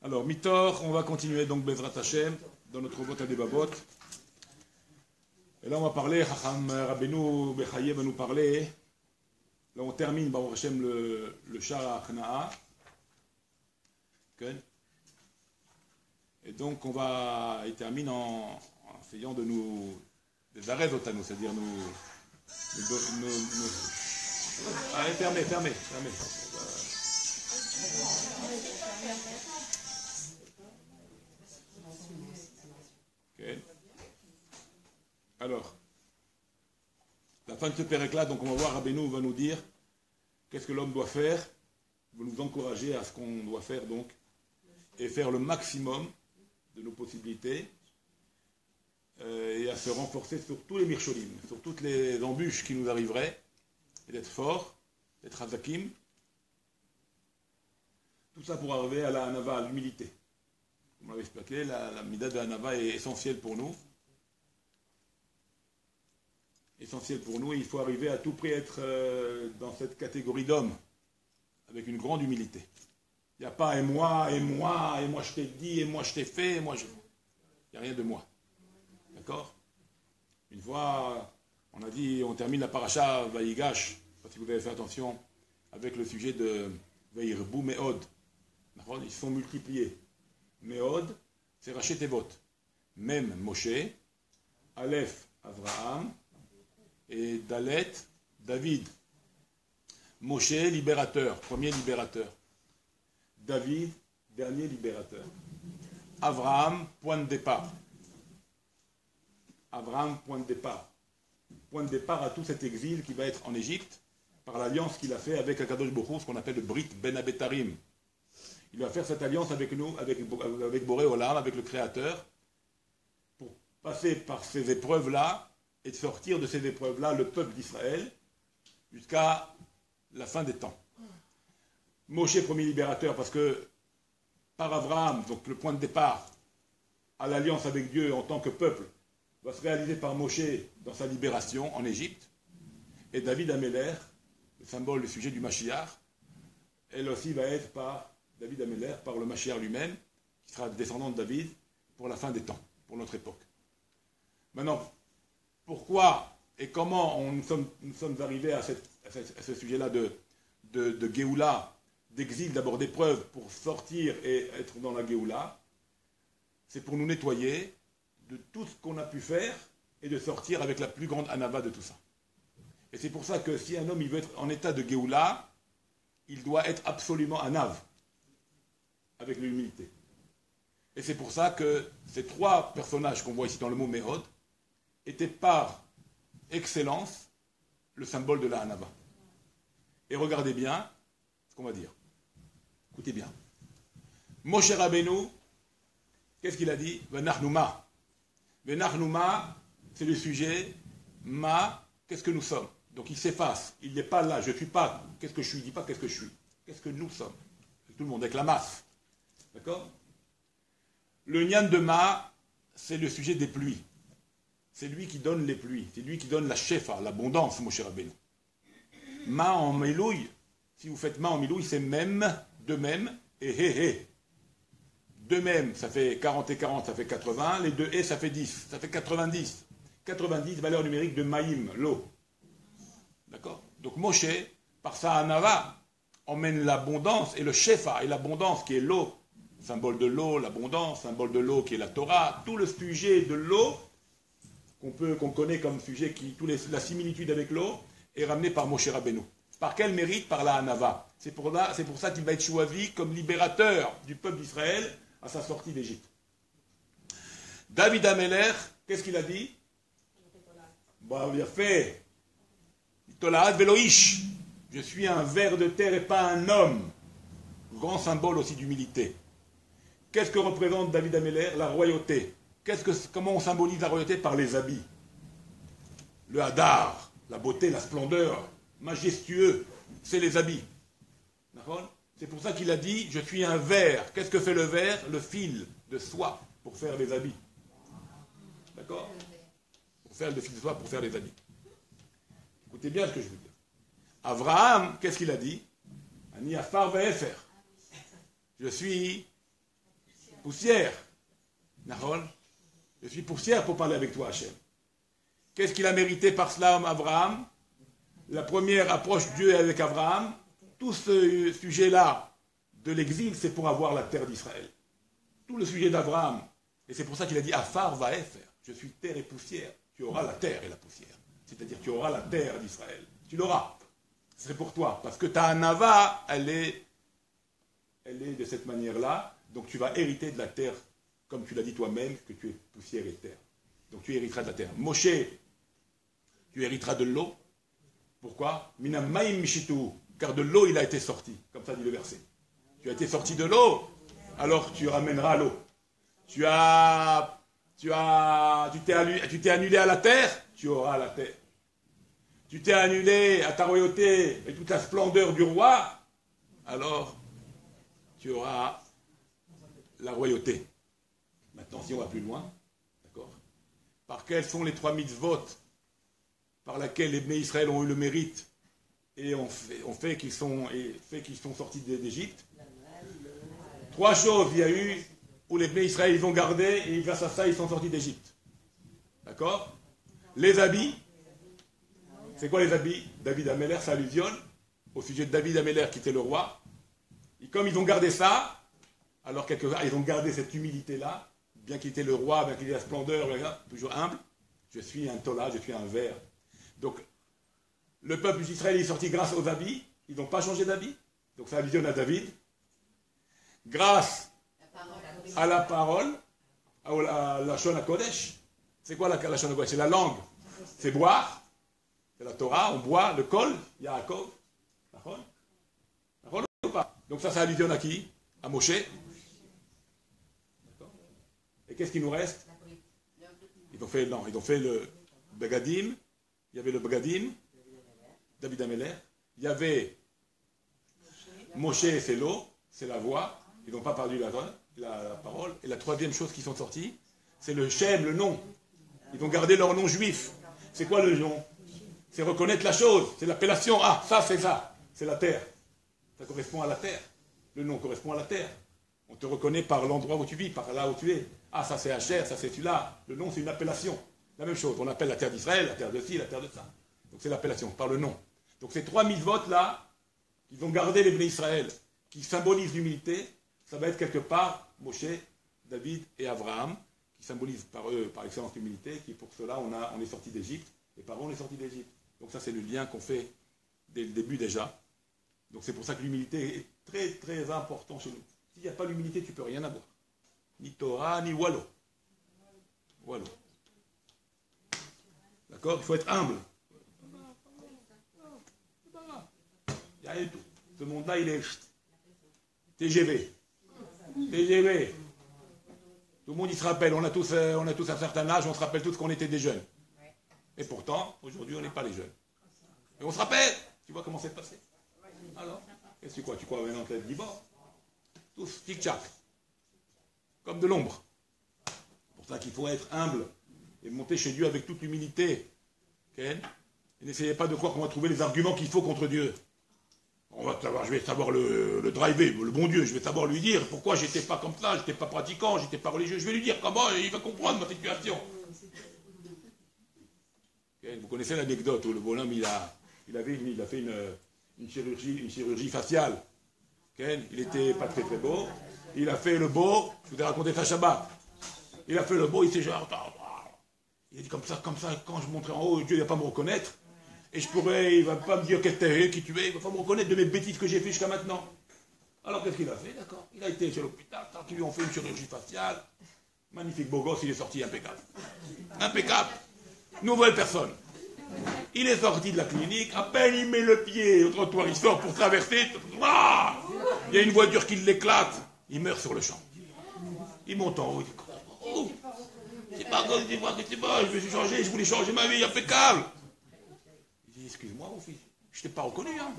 Alors, Mitor, on va continuer donc Bezrat Hashem dans notre vote à des babot. Et là, on va parler, Chacham Rabbeinu Bechaye va nous parler. Là, on termine, Baruch Hashem, le Shara Achna'a. Et donc, il termine en essayant de nous, des arrêts otanos, c'est-à-dire Allez, fermez. Okay. Alors, la fin de ce pérec-là, donc on va voir, Rabbeinu va nous dire qu'est-ce que l'homme doit faire, il va nous encourager à ce qu'on doit faire donc, et faire le maximum de nos possibilités, et à se renforcer sur tous les mircholim, sur toutes les embûches qui nous arriveraient, et d'être fort, d'être hazakim. Tout ça pour arriver à la hanava, à l'humilité. Comme on l'avait expliqué, la mida de la hanava est essentielle pour nous. Essentielle pour nous, il faut arriver à tout prix être dans cette catégorie d'hommes, avec une grande humilité. Il n'y a pas et moi je t'ai dit, et moi je t'ai fait, et moi je... Il n'y a rien de moi. D'accord? Une fois, on a dit, on termine la paracha Vayigash, si vous avez fait attention, avec le sujet de Vayirbu Meod. Ils se sont multipliés. Meod, c'est Raché Tevot. Mem, Moshe, Aleph, Avraham, et Dalet, David. Moshe, libérateur, premier libérateur. David, dernier libérateur. Avraham, point de départ. Avraham, point de départ. Point de départ à tout cet exil qui va être en Égypte, par l'alliance qu'il a fait avec Akadosh Baruch Hu, ce qu'on appelle le Brit Ben Abetarim. Il va faire cette alliance avec nous, avec Boré Olam, avec le Créateur, pour passer par ces épreuves-là, et de sortir de ces épreuves-là le peuple d'Israël, jusqu'à la fin des temps. Moshe, premier libérateur, parce que par Abraham, donc le point de départ, à l'alliance avec Dieu en tant que peuple, va se réaliser par Moshe dans sa libération en Égypte, et David Améler, le symbole, le sujet du Mashiach, elle aussi va être par David Améler, par le Mashiach lui-même, qui sera descendant de David pour la fin des temps, pour notre époque. Maintenant, pourquoi et comment nous sommes arrivés à ce sujet-là de Géoula, d'exil, d'abord d'épreuve, pour sortir et être dans la Géoula, c'est pour nous nettoyer de tout ce qu'on a pu faire et de sortir avec la plus grande anava de tout ça. Et c'est pour ça que si un homme il veut être en état de Géoula, il doit être absolument anav, avec l'humilité. Et c'est pour ça que ces trois personnages qu'on voit ici dans le mot Méhod étaient par excellence le symbole de la hanava. Et regardez bien ce qu'on va dire. Écoutez bien. Moshe Rabbeinu, qu'est-ce qu'il a dit? Venachnouma. Venachnouma, c'est le sujet. Ma, qu'est-ce que nous sommes? Donc il s'efface. Il n'est pas là. Je ne suis pas. Qu'est-ce que je suis? Il ne dit pas qu'est-ce que je suis. Qu'est-ce que nous sommes? Tout le monde, avec la masse. D'accord? Le Nyan de Ma, c'est le sujet des pluies. C'est lui qui donne les pluies. C'est lui qui donne la shefa, l'abondance, Moshe Rabbeinu. Ma en milouï, si vous faites ma en milouï, c'est même, de même, et hé. De même, ça fait 40 et 40, ça fait 80. Les deux et, ça fait 10. Ça fait 90. 90, valeur numérique de maïm, l'eau. D'accord? Donc Moshe, par sa hanava, emmène l'abondance et le shefa, et l'abondance qui est l'eau, symbole de l'eau, l'abondance, symbole de l'eau qui est la Torah, tout le sujet de l'eau, qu'on connaît comme sujet, la similitude avec l'eau, est ramené par Moshe Rabbeinu. Par quel mérite? Par la hanava. C'est pour ça qu'il va être choisi comme libérateur du peuple d'Israël à sa sortie d'Égypte. David Améler, qu'est-ce qu'il a dit? Bah, il a fait Tolaad Veloïch. Je suis un ver de terre et pas un homme. Grand symbole aussi d'humilité. Qu'est-ce que représente David Améler? La royauté. Comment on symbolise la royauté? Par les habits. Le hadar, la beauté, la splendeur, majestueux, c'est les habits. D'accord? C'est pour ça qu'il a dit, je suis un ver. Qu'est-ce que fait le ver? Le fil de soie pour faire les habits. D'accord? Pour faire le fil de soie pour faire les habits. Écoutez bien ce que je veux dire. Abraham, qu'est-ce qu'il a dit? Ani afar ve'efer. Je suis poussière. Nahon, je suis poussière pour parler avec toi, Hachem. Qu'est-ce qu'il a mérité par cela, Abraham? La première approche de Dieu avec Abraham, tout ce sujet-là de l'exil, c'est pour avoir la terre d'Israël. Tout le sujet d'Abraham, et c'est pour ça qu'il a dit Afar va faire. Je suis terre et poussière. Tu auras la terre et la poussière. C'est-à-dire tu auras la terre d'Israël. Tu l'auras. Ce serait pour toi. Parce que ta Hanava, elle est de cette manière-là. Donc tu vas hériter de la terre, comme tu l'as dit toi-même, que tu es poussière et terre. Donc tu hériteras de la terre. Moshe, tu hériteras de l'eau. Pourquoi? Minam maim mishitu. Car de l'eau, il a été sorti. Comme ça dit le verset. Tu as été sorti de l'eau, alors tu ramèneras l'eau. Tu t'es annulé à la terre, tu auras la terre. Tu t'es annulé à ta royauté et toute la splendeur du roi, alors tu auras la royauté. Maintenant, si on va plus loin, d'accord? Par quels sont les 3 mitzvot par lesquels les Bnei Israël ont eu le mérite et ont fait qu'ils sont sortis d'Égypte? 3 choses il y a eu où les Bnei Israël ils ont gardé et grâce à ça ils sont sortis d'Égypte. D'accord? Les habits. C'est quoi les habits? David Améler, ça allusionne au sujet de David Améler qui était le roi. Et comme ils ont gardé ça, alors quelque part ils ont gardé cette humilité-là, bien qu'il était le roi, bien qu'il ait la splendeur, toujours humble, je suis un tola, je suis un ver. Donc le peuple d'Israël est sorti grâce aux habits, ils n'ont pas changé d'habit, donc ça allusionne à David. Grâce à la parole, à la Shon HaKodesh. C'est quoi la Shon HaKodesh? C'est la langue. C'est boire. C'est la Torah. On boit le kol. Yaakov. D'accord ou pas? Donc ça allusionne à qui? À Moshe. D'accord. Et qu'est-ce qu'il nous reste? Ils ont fait le Begadim. Il y avait le Begadim. David Améler. Il y avait Moshe, c'est l'eau. C'est la voix. Ils n'ont pas perdu la parole. Et la troisième chose qui sont sortis, c'est le Shem, le nom. Ils ont gardé leur nom juif. C'est quoi le nom? C'est reconnaître la chose. C'est l'appellation. Ah, ça, c'est ça. C'est la terre. Ça correspond à la terre. Le nom correspond à la terre. On te reconnaît par l'endroit où tu vis, par là où tu es. Ah, ça c'est Hacher, ça c'est celui-là. Le nom, c'est une appellation. La même chose. On appelle la terre d'Israël, la terre de ci, la terre de ça. Donc c'est l'appellation, par le nom. Donc ces 3 mitzvot là, qu'ils ont gardé les Bnei Israël, qui symbolisent l'humilité, ça va être quelque part Moshe, David et Abraham, qui symbolisent par eux, par excellence, l'humilité, qui pour cela on est sorti d'Égypte, et par eux on est sorti d'Égypte. Donc ça c'est le lien qu'on fait dès le début déjà. Donc c'est pour ça que l'humilité est très très important chez nous. S'il n'y a pas l'humilité, tu ne peux rien avoir. Ni Torah, ni Wallo. Wallo. D'accord? Il faut être humble. Il y a rien du tout. Ce monde-là, il est TGV. TGV. Tout le monde, il se rappelle. On a tous un certain âge, on se rappelle tous qu'on était des jeunes. Et pourtant, aujourd'hui, on n'est pas les jeunes. Et on se rappelle. Tu vois comment c'est passé? Alors, qu'est-ce que tu crois maintenant tête d'Ibor? Tous tic-tac. Comme de l'ombre. C'est pour ça qu'il faut être humble et monter chez Dieu avec toute l'humilité. Okay? Et n'essayez pas de croire qu'on va trouver les arguments qu'il faut contre Dieu. Je vais savoir le driver, le bon Dieu, je vais savoir lui dire pourquoi j'étais pas comme ça, j'étais pas pratiquant, j'étais pas religieux, je vais lui dire comment il va comprendre ma situation. Okay? Vous connaissez l'anecdote où le bonhomme il a fait une chirurgie faciale. Okay? Il était pas très très beau. Il a fait le beau, je vous ai raconté ça Shabbat. Il a fait le beau, il s'est genre, il a dit comme ça, quand je montrerai en haut, Dieu ne va pas me reconnaître. Et il va pas me dire qui tu es, il va pas me reconnaître de mes bêtises que j'ai fait jusqu'à maintenant. Alors qu'est-ce qu'il a fait, d'accord? Il a été chez l'hôpital, ils lui ont fait une chirurgie faciale. Magnifique beau gosse, il est sorti impeccable. Impeccable. Nouvelle personne. Il est sorti de la clinique, à peine il met le pied au trottoir, il sort pour traverser. Il y a une voiture qui l'éclate, il meurt sur le champ. Il monte en haut, il dit oh, c'est pas comme je me suis changé, je voulais changer ma vie, impeccable. Il dit excuse-moi mon fils, je t'ai pas reconnu. Hein.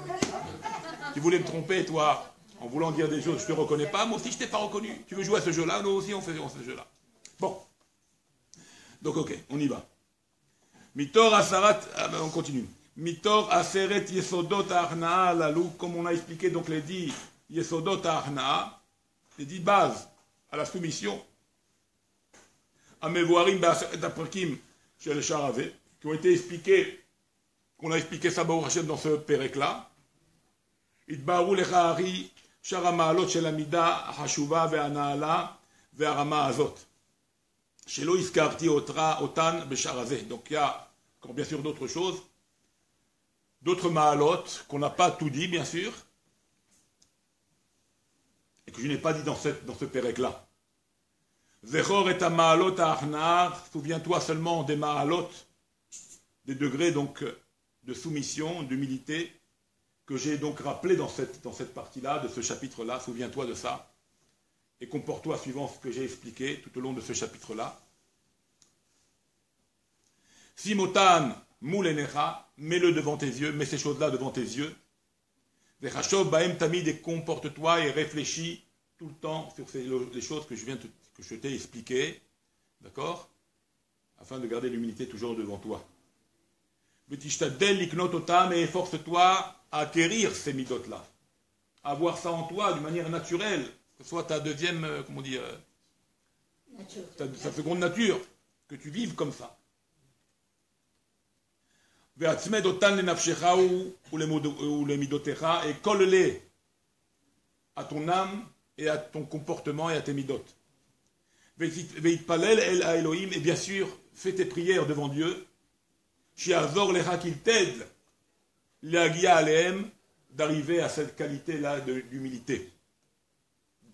Tu voulais me tromper toi, en voulant dire des choses, je te reconnais pas, moi aussi je t'ai pas reconnu. Tu veux jouer à ce jeu-là, nous aussi on fait ce jeu-là. Bon, donc ok, on y va. Mitor Asarat, on continue. Mitor Aseret Yesodot Arnaa Lalou, comme on a expliqué donc les 10 Yesodot Arnaa, les 10 bases à la soumission, à Mevoarim et Aprakim chez le Charavé, qui ont été expliqués, qu'on a expliqué ça Baruch Hashem dans ce pérec-là. Idbaru lecha ari shar ha'ma'alot shel hamida ha'chashuva ve'hana'ala ve'harama hazot. Shelo izkarti otan b'shar hazeh. Donc il y a encore bien sûr d'autres choses, d'autres ma'alot qu'on n'a pas tout dit bien sûr, et que je n'ai pas dit dans ce pérec-là. Zechor et ma'alot ha'achnar, souviens-toi seulement des ma'alot, des degrés donc de soumission, d'humilité, que j'ai donc rappelé dans cette partie-là, de ce chapitre-là, souviens-toi de ça, et comporte-toi suivant ce que j'ai expliqué tout au long de ce chapitre-là. Simotan moulenecha, mets-le devant tes yeux, mets ces choses-là devant tes yeux. Vechashov baem tamid, et comporte-toi et réfléchis tout le temps sur les choses que je t'ai expliquées, d'accord, afin de garder l'humilité toujours devant toi. Et efforce-toi à acquérir ces midotes-là, à avoir ça en toi d'une manière naturelle, que ce soit ta deuxième, comment dire, ta seconde nature, que tu vives comme ça. Et colle-les à ton âme et à ton comportement et à tes midotes. Et bien sûr, fais tes prières devant Dieu, qu'il t'aide d'arriver à cette qualité-là d'humilité.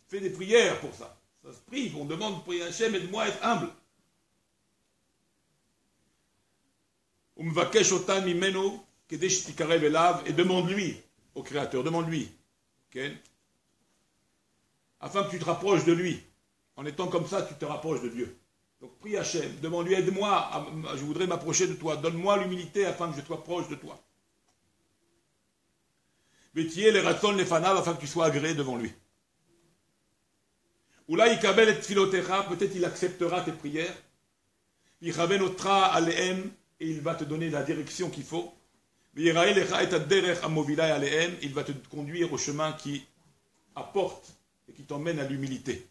Fais des prières pour ça. Ça se prie, on demande pour Hachem, aide-moi à être humble. Et demande-lui au Créateur, demande-lui, okay? Afin que tu te rapproches de lui. En étant comme ça, tu te rapproches de Dieu. Donc prie Hachem, demande-lui, aide-moi, je voudrais m'approcher de toi, donne-moi l'humilité afin que je sois proche de toi. Vétier les ratons, les fanav, afin que tu sois agréé devant lui. Ou là, il kabel et tfilotecha, peut-être il acceptera tes prières. Il ravenotera alehem, et il va te donner la direction qu'il faut. Il va te conduire au chemin qui apporte et qui t'emmène à l'humilité.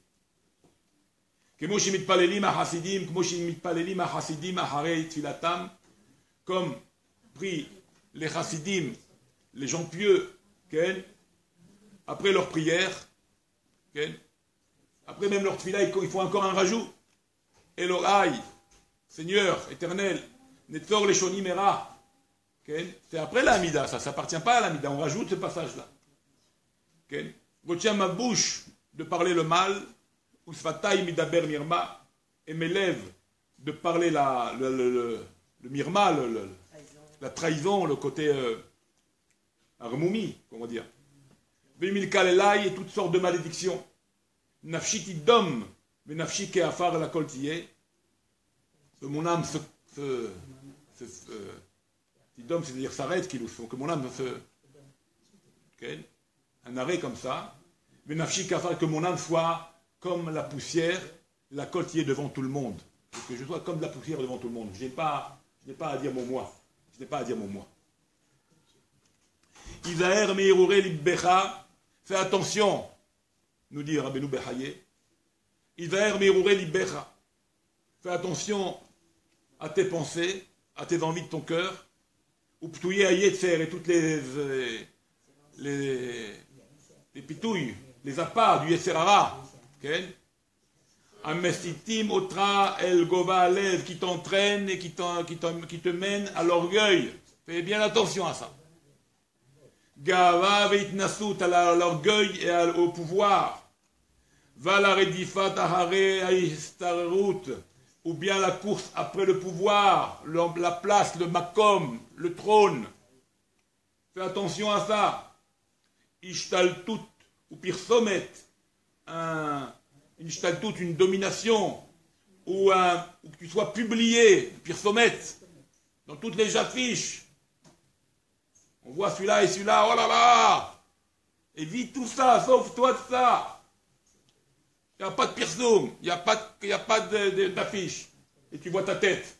Comme prient les chassidim, les gens pieux, après leur prière, après même leur tfila, il faut encore un rajout. Elohai, Seigneur éternel, Netzor leshonim era. C'est après l'amida, ça n'appartient pas à l'amida, on rajoute ce passage-là. Retiens ma bouche de parler le mal, Usfatai midaber mirma, et mes lèvres de parler le mirma, la trahison, le côté armoumi, comment dire. Vimilkal elai, et toutes sortes de malédictions. Nafshiti dom, mais nafshi keafar la koltiye, que mon âme dom, c'est-à-dire s'arrête, que mon âme un arrêt comme ça. Mais nafshi keafar, que mon âme soit comme la poussière, la koltiye devant tout le monde. Que je sois comme la poussière devant tout le monde. Je n'ai pas à dire mon moi. Je n'ai pas à dire mon moi. Isaher meirure libbecha, fais attention, nous dit Rabbeinu Behaye. Isaher meirure libbecha, fais attention à tes pensées, à tes envies de ton cœur, ou ptouye à yetzer et toutes les pitouilles, les appâts du yetzerara, Amestitim otra el gova alev, qui t'entraîne et qui te mène à l'orgueil. Fais bien attention à ça. Gava veitnasut, à l'orgueil et au pouvoir. Va la redifat ahare aistarut, ou bien la course après le pouvoir, la place, le makom, le trône. Fais attention à ça. Ishtaltut ou pirsomet, une domination, ou que tu sois publié, pirsomet, dans toutes les affiches. On voit celui-là et celui-là, oh là là! Évite tout ça, sauve-toi de ça. Il n'y a pas de pirsoum, il n'y a pas d'affiche. Et tu vois ta tête.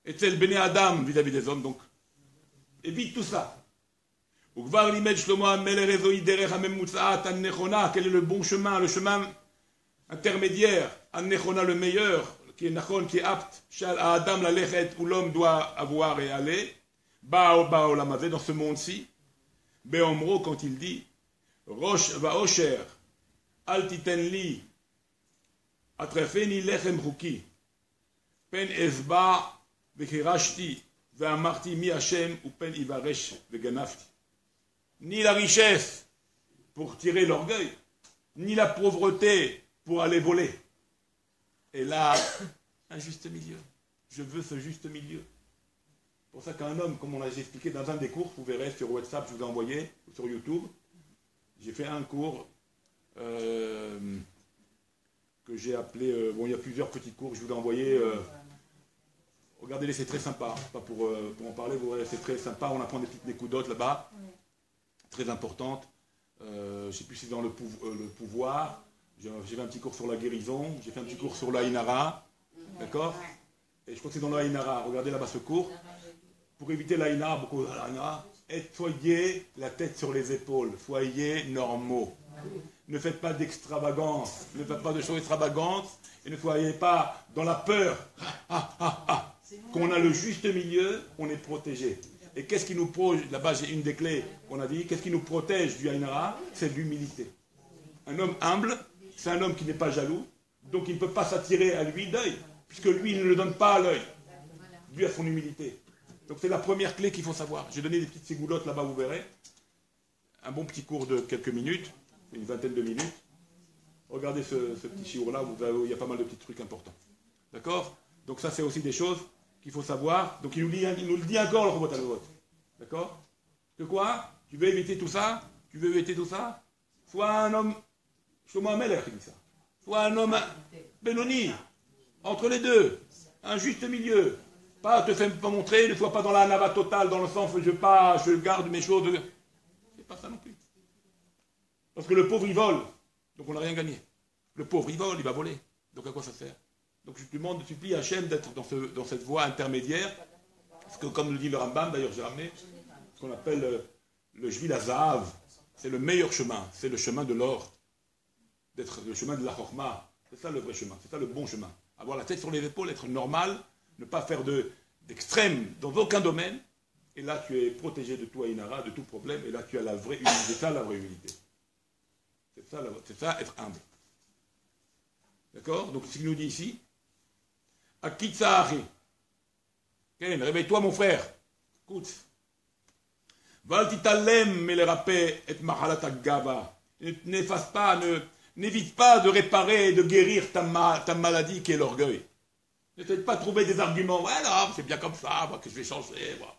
Et c'est le béné Adam vis-à-vis des hommes, donc évite tout ça. Ukvar limed Shlomo HaMelech Ezoï derech hamemutzaat an-nechona. Quel est le bon chemin, le chemin intermédiaire, an-nechona le meilleur, qui est nachon, qui est apte, shal Adam la lechet, où l'homme doit avoir et aller, ba'olamazé, dans ce monde-ci, be'omro, quand il dit, rosh va'osher, al titen li, atrefeni lechem chuki, pen ezba vechirashti, ve'amarti mi Hashem, ou pen ivaresh ve'ganafti. Ni la richesse pour tirer l'orgueil, ni la pauvreté pour aller voler. Et là, un juste milieu. Je veux ce juste milieu. C'est pour ça qu'un homme, comme on l'a expliqué dans un des cours, vous verrez sur WhatsApp, je vous ai envoyé, sur YouTube, j'ai fait un cours que j'ai appelé, bon il y a plusieurs petits cours, je vous ai envoyé, regardez-les, c'est très sympa, pas pour en parler, vous verrez, c'est très sympa, on apprend des coups d'autres là-bas, très importantes, je ne sais plus si c'est dans le pouvoir, j'ai fait un petit cours sur la guérison, j'ai fait un petit cours sur l'Aïnara, d'accord? Et je crois que c'est dans l'Aïnara, regardez là-bas ce cours, pour éviter l'Aïnara, beaucoup l'Aïnara, soyez la tête sur les épaules, soyez normaux. Ne faites pas d'extravagance, ne faites pas de choses extravagantes, et ne soyez pas dans la peur. Qu'on a le juste milieu, on est protégé. Et qu'est-ce qui nous protège? Là-bas, j'ai une des clés qu'on a dit. Qu'est-ce qui nous protège du Aïnara? C'est l'humilité. Un homme humble, c'est un homme qui n'est pas jaloux, donc il ne peut pas s'attirer à lui d'œil, puisque lui, il ne le donne pas à l'œil, dû à son humilité. Donc c'est la première clé qu'il faut savoir. J'ai donné des petites ségoulottes là-bas, vous verrez. Un bon petit cours de quelques minutes, une vingtaine de minutes. Regardez ce petit chiour-là, il y a pas mal de petits trucs importants. D'accord? Donc ça, c'est aussi des choses qu'il faut savoir. Donc il nous le dit encore, le robot à l'autre. D'accord? Que quoi? Tu veux éviter tout ça? Tu veux éviter tout ça? Sois un homme, Shlomo HaMelech qui dit ça. Sois un homme Benoni, entre les deux, un juste milieu. Pas te fais pas montrer, ne sois pas dans la nava totale, dans le sens où je garde mes choses. C'est pas ça non plus. Parce que le pauvre il vole, donc on n'a rien gagné. Le pauvre il vole, il va voler. Donc à quoi ça sert? Donc je te supplie à Hachem d'être dans cette voie intermédiaire. Parce que comme le dit le Rambam, d'ailleurs j'ai ramené, ce qu'on appelle le Jvil HaZahav, c'est le meilleur chemin, c'est le chemin de l'or. D'être le chemin de la Chorma. C'est ça le vrai chemin, c'est ça le bon chemin. Avoir la tête sur les épaules, être normal, ne pas faire d'extrême dans aucun domaine, et là tu es protégé de tout Aïnara, de tout problème, et là tu as la vraie humilité. C'est ça la vraie humilité. C'est ça être humble. D'accord? Donc ce qu'il nous dit ici, Akitsaahi. Ken, réveille-toi mon frère. Écoute. Val titalem me le rappel et mahalat gava. N'efface pas, n'évite pas de réparer et de guérir ta maladie qui est l'orgueil. N'essaye pas de trouver des arguments. Ouais, non, c'est bien comme ça, moi, que je vais changer. Moi.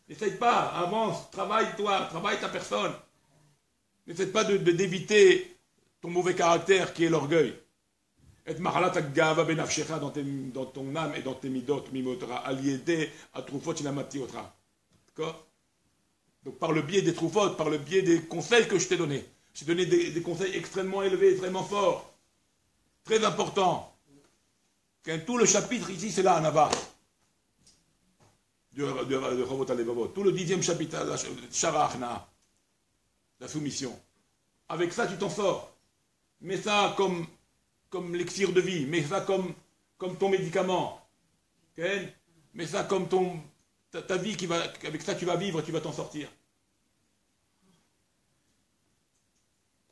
N'essaye pas, avance, travaille-toi, travaille ta personne. N'essaye pas d'éviter ton mauvais caractère qui est l'orgueil. Et mahalat gava benafshecha dans ton âme et dans tes midot, mimotra, aliédé à troufot chinamati otra. D'accord? Donc par le biais des troufot, par le biais des conseils que je t'ai donnés. J'ai donné des conseils extrêmement élevés, extrêmement forts, très importants. Tout le chapitre ici, c'est là, Anava, de Chovot HaLevavot. Tout le 10e chapitre, Shara Achna, la soumission. Avec ça, tu t'en sors. Mets ça comme l'élixir de vie, mets ça comme ton médicament. Okay? Mets ça comme ta vie, avec ça tu vas vivre, tu vas t'en sortir.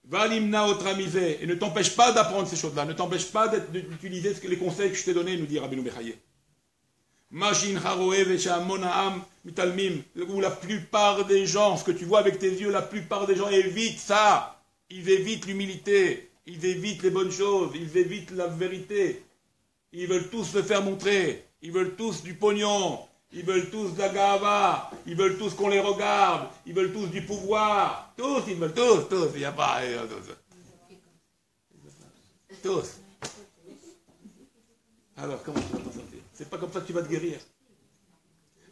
Va l'imna otramisé, et ne t'empêche pas d'apprendre ces choses-là, ne t'empêche pas d'utiliser les conseils que je t'ai donnés, nous dit Rabbeinu Bechaye. Machin haroev et shamonaam mitalmim, où la plupart des gens, ce que tu vois avec tes yeux, la plupart des gens évitent ça. Ils évitent l'humilité, ils évitent les bonnes choses, ils évitent la vérité. Ils veulent tous se faire montrer, ils veulent tous du pognon. Ils veulent tous de la gava, ils veulent tous qu'on les regarde, ils veulent tous du pouvoir. Tous, ils veulent tous, il n'y a pas... Tous. Alors, comment tu vas t'en sortir? C'est pas comme ça que tu vas te guérir.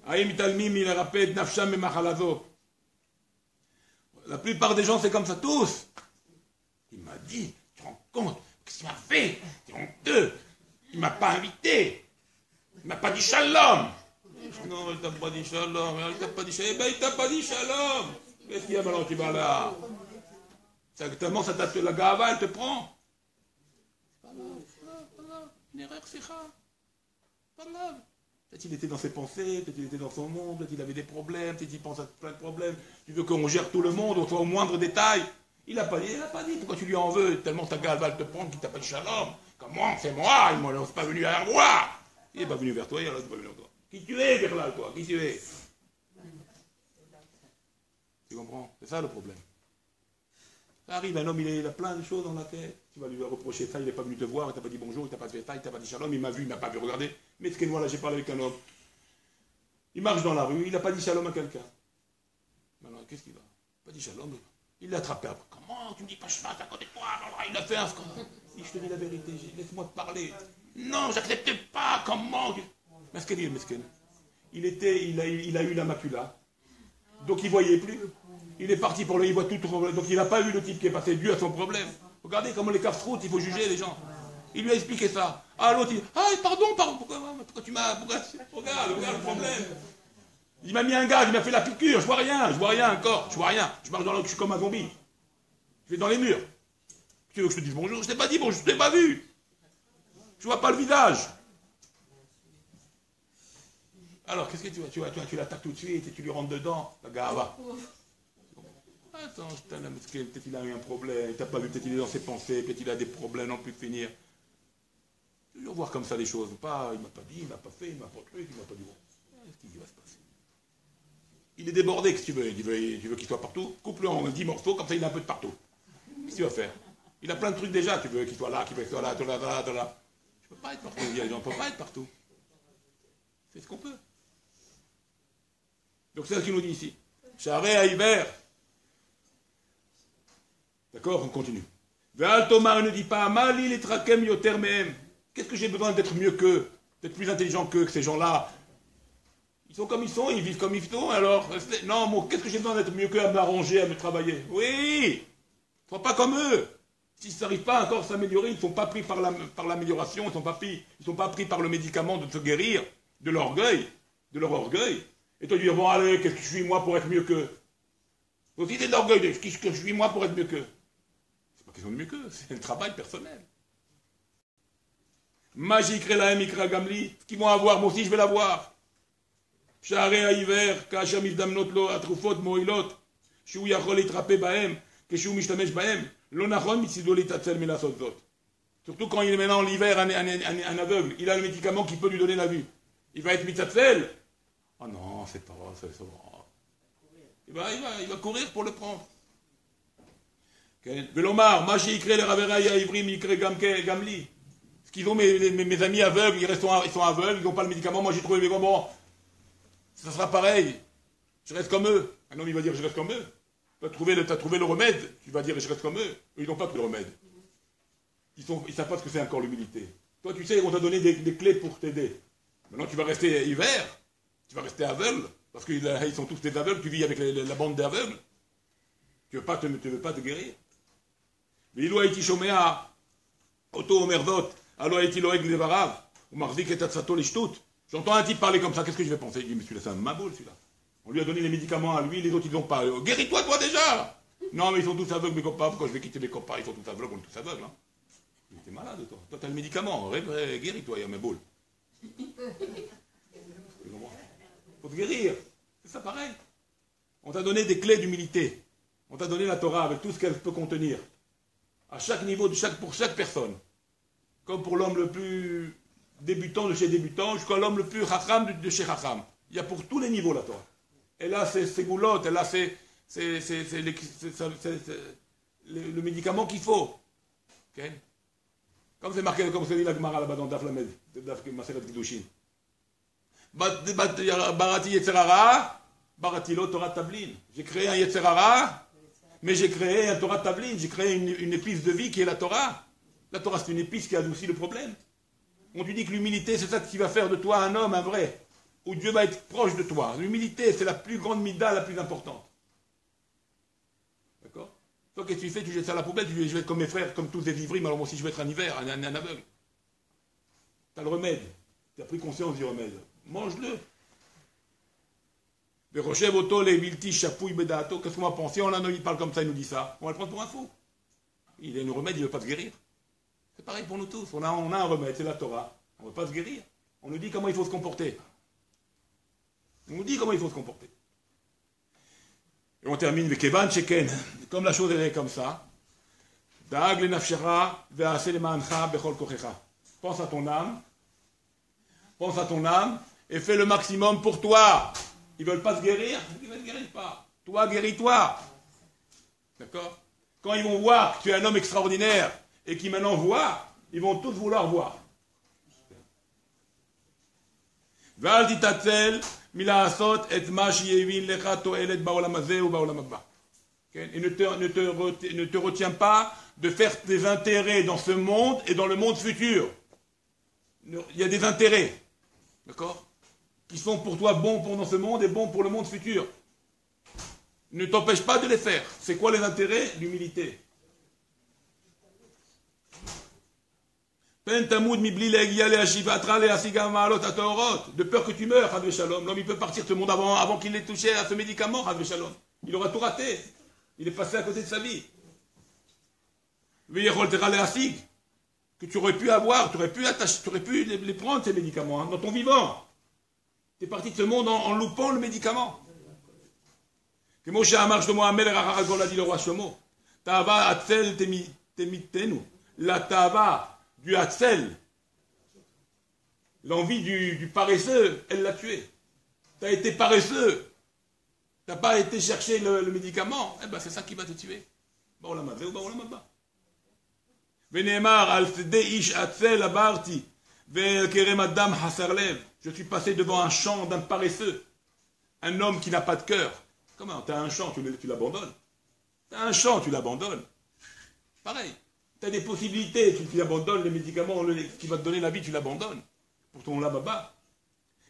Aïm talmim, il rappelle nafsham et machalazo. La plupart des gens, c'est comme ça, tous. Il m'a dit, tu te rends compte, qu'est-ce qu'il m'a fait? C'est honteux. Il ne m'a pas invité. Il ne m'a pas dit shalom. Non, il t'a pas dit shalom. Il t'a pas dit shalom. Eh ben, il t'a pas dit shalom. Qu'est-ce qu'il y a maintenant, tu vas là? Tellement la gava, elle te prend. Pas grave. Une erreur, c'est rare. Pas grave. Peut-être qu'il était dans ses pensées, peut-être qu'il était dans son monde, peut-être qu'il avait des problèmes, peut-être qu'il pense à plein de problèmes. Tu veux qu'on gère tout le monde, on soit au moindre détail. Il n'a pas dit. Pourquoi tu lui en veux? Tellement ta gava, elle te prend qu'il t'appelle shalom. Comment? C'est moi, il ne pas venu vers moi. Il n'est pas venu vers toi, il n'est pas venu vers toi. Qui tu es, vers là, toi? Qui tu es? Tu comprends? C'est ça le problème. Ça arrive, un homme, il a plein de choses dans la tête. Tu vas lui reprocher ça, il n'est pas venu te voir, il t'a pas dit bonjour, il t'a pas fait ça, il t'a pas dit shalom, il m'a vu, il m'a pas vu regarder. Mais ce que moi, là, j'ai parlé avec un homme. Il marche dans la rue, il n'a pas dit shalom à quelqu'un. Maintenant, qu'est-ce qu'il va? Il n'a pas dit shalom. Il l'a attrapé après. Comment? Tu me dis pas shalom à côté de toi? Il a fait un scandale. Si je te dis la vérité, laisse-moi te parler. Non, j'acceptais pas. Comment? Mesquin, il a eu la macula. Donc il ne voyait plus. Il est parti pour le, il voit tout. Donc il n'a pas vu le type qui est passé dû à son problème. Regardez comment les casse-croûtes, il faut juger les gens. Il lui a expliqué ça. Ah, l'autre, il dit, ah, pardon, pourquoi tu m'as... Regarde le problème. Il m'a mis un gaz, il m'a fait la piqûre, je vois rien encore, je marche dans l'eau, je suis comme un zombie. Je vais dans les murs. Tu veux que je te dise bonjour? Je t'ai pas dit bonjour, je t'ai pas vu. Je vois pas le visage. Alors, qu'est-ce que tu l'attaques tout de suite et tu lui rentres dedans, la gava. Attends, peut-être il a eu un problème, il t'a pas vu, peut-être il est dans ses pensées, peut-être il a des problèmes, non plus de finir. Toujours voir comme ça les choses. Pas, il m'a pas dit, il m'a pas fait, il m'a pas truc, il m'a pas dit bon. Qu'est-ce qui va se passer? Il est débordé, qu'est-ce que tu veux? Tu veux qu'il soit partout? Coupe-le en 10 morceaux, comme ça il est un peu de partout. Qu'est-ce que tu vas faire? Il a plein de trucs déjà, tu veux qu'il soit là, qu'il soit là, là, là, là. Je peux pas être partout, on ne peut pas être partout. C'est ce qu'on peut. Donc c'est ce qu'il nous dit ici. Charé à hiver. D'accord, on continue. Ve'al Thomas ne dit pas Mali les trakem yoter mehem. Qu'est-ce que j'ai besoin d'être mieux qu'eux, d'être plus intelligent qu'eux, que ces gens-là? Ils sont comme ils sont, ils vivent comme ils sont, alors... Non, moi, qu'est-ce que j'ai besoin d'être mieux qu'eux, à m'arranger, à me travailler? Oui! Ne sois pas comme eux. S'ils n'arrivent pas encore à s'améliorer, ils ne sont pas pris par l'amélioration, ils ne sont pas pris par le médicament de se guérir, de l'orgueil, de leur orgueil. Et toi, tu dis, bon, allez, qu'est-ce que je suis, moi, pour être mieux qu'eux? Aussi, c'est de l'orgueil, qu'est-ce que je suis, moi, pour être mieux qu'eux? C'est pas question de mieux qu'eux, c'est un travail personnel. Magique, Relahem, Ikra, Gamli, ce qu'ils vont avoir, moi aussi, je vais l'avoir. Sha'arei ha'hiver, ka'asher mizdamnot lo, atrufot, moilot, שהוא יכול להתרפא בהם, כשהוא משתמש בהם, לא נכון מצידו להתעצל מלעשות זאת. Surtout quand il est maintenant l'hiver, un aveugle, il a le médicament qui peut lui donner la vue. Il va être mitzatzel. Oh non, c'est pas vrai, c'est vrai. Il va courir pour le prendre. Velomar, ma sheikre le raverai ha'ivrim yikre gamli. Ce qu'ils ont mes amis aveugles, ils sont aveugles, ils n'ont pas le médicament, moi j'ai trouvé le médicament. Ça sera pareil. Je reste comme eux. Un homme il va dire je reste comme eux. Tu as trouvé le remède, tu vas dire je reste comme eux. Eux ils n'ont pas trouvé le remède. Ils ne savent pas ce que c'est encore l'humilité. Toi tu sais, on t'a donné des clés pour t'aider. Maintenant tu vas rester hiver, tu vas rester aveugle, parce qu'ils sont tous des aveugles, tu vis avec la bande d'aveugles. Tu ne veux pas te guérir. Mais il a été chômé à Auto Omerdot, alors a été loeg levarav, ou marzik et tatsato les shtout. J'entends un type parler comme ça, qu'est-ce que je vais penser? Il dit, mais celui-là, c'est un maboule, celui-là. On lui a donné les médicaments à lui, les autres, ils n'ont pas. Guéris-toi, toi, déjà! Non, mais ils sont tous aveugles, mes copains. Pourquoi je vais quitter mes copains? Ils sont tous aveugles, on est tous aveugles. Hein. T'es malade, toi. Toi, t'as le médicament. Guéris-toi, il y a mes boules. Faut te guérir. C'est ça pareil. On t'a donné des clés d'humilité. On t'a donné la Torah avec tout ce qu'elle peut contenir. À chaque niveau, pour chaque personne. Comme pour l'homme le plus débutant de chez débutant, jusqu'à l'homme le plus chacham de chez chacham. Il y a pour tous les niveaux la Torah. Elle a ses goulottes, elle a le médicament qu'il faut. Okay? Comme c'est marqué, comme c'est dit la Gemara là-bas dans Daf Lamed, Daf Maseret Kiddushin. Barati Yetzerara, Barati lo Torah Tablin. J'ai créé un Yetzerara, mais j'ai créé un Torah Tablin, j'ai créé une épice de vie qui est la Torah. La Torah, c'est une épice qui adoucit le problème. On te dit que l'humilité, c'est ça qui va faire de toi un homme, un vrai, où Dieu va être proche de toi. L'humilité, c'est la plus grande mida, la plus importante. D'accord? Toi, qu'est-ce que tu fais? Tu jettes ça à la poubelle, tu dis, je vais être comme mes frères, comme tous des ivrimes, alors moi aussi je vais être un hiver, un aveugle. Tu as le remède. Tu as pris conscience du remède. Mange-le. Qu'est-ce qu'on va penser? Il parle comme ça, il nous dit ça. On va le prendre pour un fou. Il a un remède, il ne veut pas se guérir. C'est pareil pour nous tous. On a un remède, c'est la Torah. On ne veut pas se guérir. On nous dit comment il faut se comporter. On nous dit comment il faut se comporter. Et on termine avec Kevan Sheken. Comme la chose elle est comme ça. Pense à ton âme. Pense à ton âme et fais le maximum pour toi. Ils ne veulent pas se guérir, ils ne se guérissent pas. Toi, guéris-toi. D'accord? Quand ils vont voir que tu es un homme extraordinaire et qu'ils maintenant voient, ils vont tous vouloir voir. Et ne te retiens pas de faire des intérêts dans ce monde et dans le monde futur. Il y a des intérêts, d'accord, qui sont pour toi bons dans ce monde et bons pour le monde futur. Ne t'empêche pas de les faire. C'est quoi les intérêts? L'humilité. De peur que tu meurs, l'homme il peut partir de ce monde avant qu'il ait touché à ce médicament, il aura tout raté. Il est passé à côté de sa vie. Que tu aurais pu avoir, tu aurais pu les prendre ces médicaments dans ton vivant. Tu es parti de ce monde en loupant le médicament. Que Moshe Amar Shlomo Amel Rachagol a dit le roi Shlomo. Tava Atzel temitenu. La tava du Atzel, l'envie du paresseux, elle l'a tué. Tu as été paresseux. Tu n'as pas été chercher le médicament. Eh ben c'est ça qui va te tuer. Baolamazé ou Baolamabba. Venemar al ish Atzel abarti. Ve'kerem adam hasarlev. Je suis passé devant un champ d'un paresseux. Un homme qui n'a pas de cœur. Comment? Tu as un champ, tu l'abandonnes. Tu as un champ, tu l'abandonnes. Pareil. Tu as des possibilités, tu l'abandonnes, les médicaments qui vont te donner la vie, tu l'abandonnes. Pour ton lababa.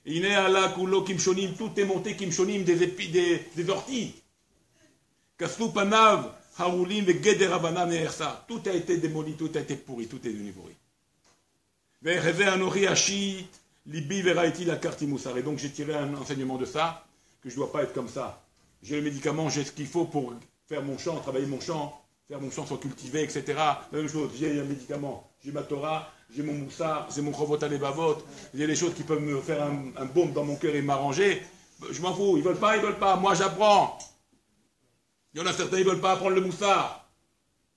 Il est à la kulo kimshonim, tout est monté kimshonim, des orties. Kastou panav, haroulim, ve geder abanam et ersa. Tout a été démoli, tout a été pourri, tout est devenu pourri. Ve'reve anori hashit, libi veraiti la karti moussar. Et donc j'ai tiré un enseignement de ça, que je ne dois pas être comme ça. J'ai le médicament, j'ai ce qu'il faut pour faire mon champ, travailler mon champ, faire mon champ sans cultiver, etc. La même chose, j'ai un médicament, j'ai ma Torah, j'ai mon moussard, j'ai mon chovot alevavot, j'ai des choses qui peuvent me faire un baume dans mon cœur et m'arranger. Je m'en fous, ils veulent pas, moi j'apprends. Il y en a certains, ils veulent pas apprendre le moussard.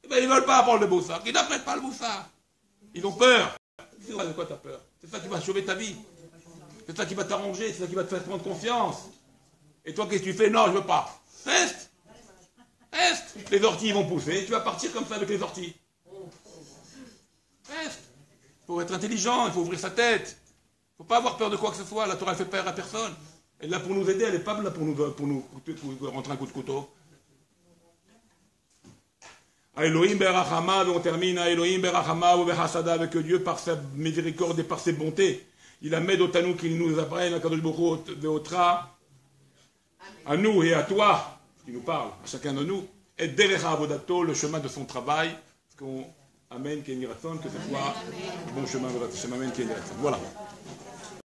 Eh bien, ils veulent pas apprendre le moussard, ils n'apprennent pas le moussard. Ils ont peur. De quoi tu as peur? C'est ça qui va sauver ta vie. C'est ça qui va t'arranger, c'est ça qui va te faire prendre confiance. Et toi, qu'est-ce que tu fais? Non, je veux pas. Reste. Reste. Les orties vont pousser. Tu vas partir comme ça avec les orties. Reste. Il faut être intelligent, il faut ouvrir sa tête. Il ne faut pas avoir peur de quoi que ce soit. La Torah ne fait peur à personne. Elle est là pour nous aider, elle n'est pas là pour nous rentrer un coup de couteau. Elohim berachama, on termine à Elohim berachama ou berachada, avec Dieu par sa miséricorde et par ses bontés. Il a mis d'otanou qu'il nous apprenne à Kadosh Baruch Hu de Otra. À nous et à toi, qui nous parle, à chacun de nous, et derech avodato, le chemin de son travail, parce qu'on amène qu'il y ait une que ce soit le bon chemin de la Amen qu'il y ait une voilà.